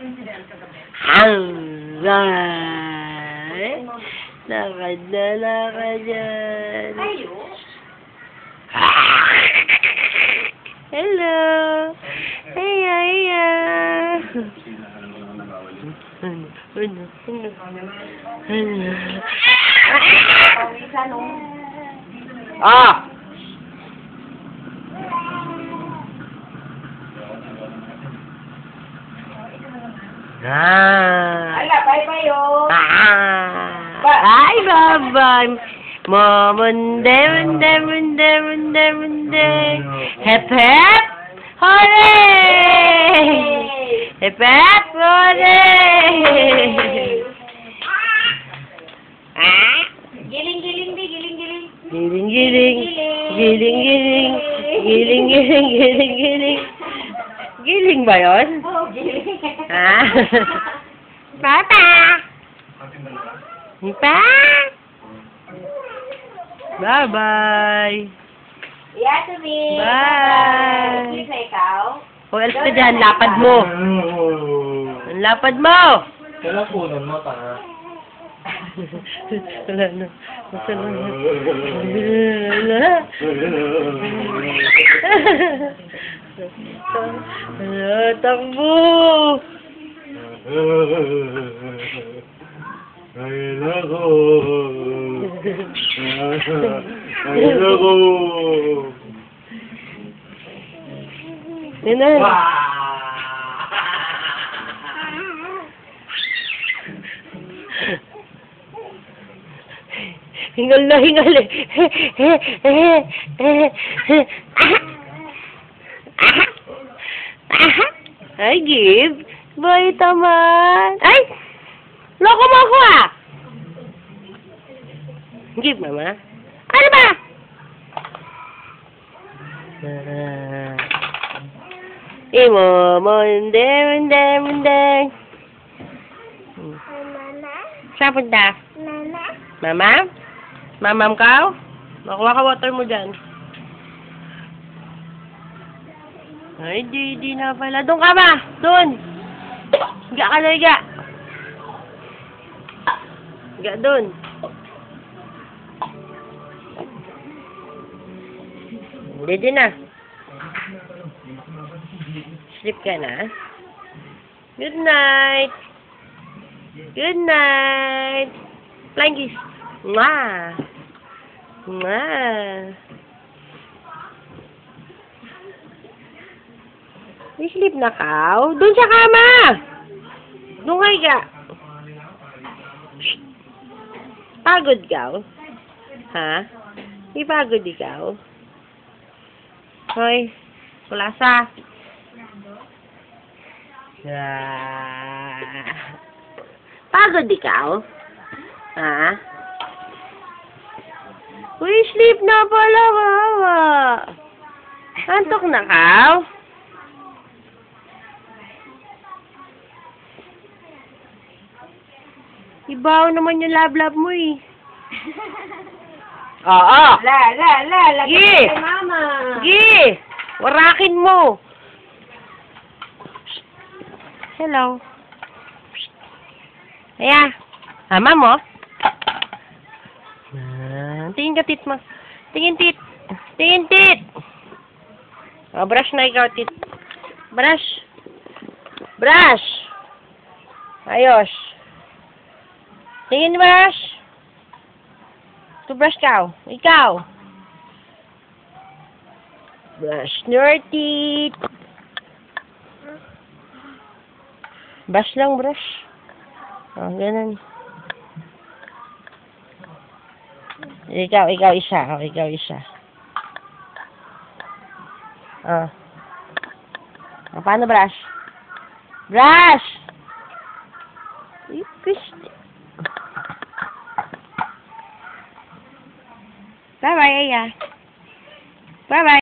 incident kagabi? Lakad na lakad yan. Kayo? Hello. Hiya, hiya. Ah! Ala, bye-bye yo. Ay, bye-bye. Munde. Hep, hep. Hooray! Hep, hep. Hooray! Giling. Giling. Giling ba yun? Oh, giling. Ah. Papa! Pa! Bye-bye! Yeah, Sabi. Bye! Please na ikaw. O, alis ka dyan. Lapad mo! Ang lapad mo! Kailan punan mo, tanga? Wala na. Takbo! Ay, nako! Ay, nako! Yan na. Hingal na hingal eh. Ay, give. Boy, taman. Ay! Loko mo ako ah! Give, mama. Ano ba? Munde. Saan punta? Mama? Mamam ka? Makuha ka water mo dyan. Ay, di na pala. Doon ka ba? Doon. Higa ka na, higa. Higa doon. Ready na. Sleep ka na. Good night. Good night. Flying kiss. Mwah. Mwah. Sleep na ka? Doon sa kama. Doon ka higa. Pagod ka? Ha? Ipagod ikaw? Hoy, kulasa. Pagod ikaw? Ha? Uy, sleep na pala, wawa. Antok na ka? Ibaw naman yung lab-lab mo eh. Oo. La. Gi! Kay mama. Gi! Warakin mo. Hello. Ayan. Mama mo? Tingin ka, tit mo. Tingin, tit. Tingin, tit. O, brush na ikaw, tit. Brush. Brush. Ayos. Tingin, brush. Brush ka. Ikaw. Brush your teeth. Brush lang, brush. O, ganun. Ikaw isa. O, ikaw isa. O, paano brush? Brush! Bye-bye, Aya. Bye-bye.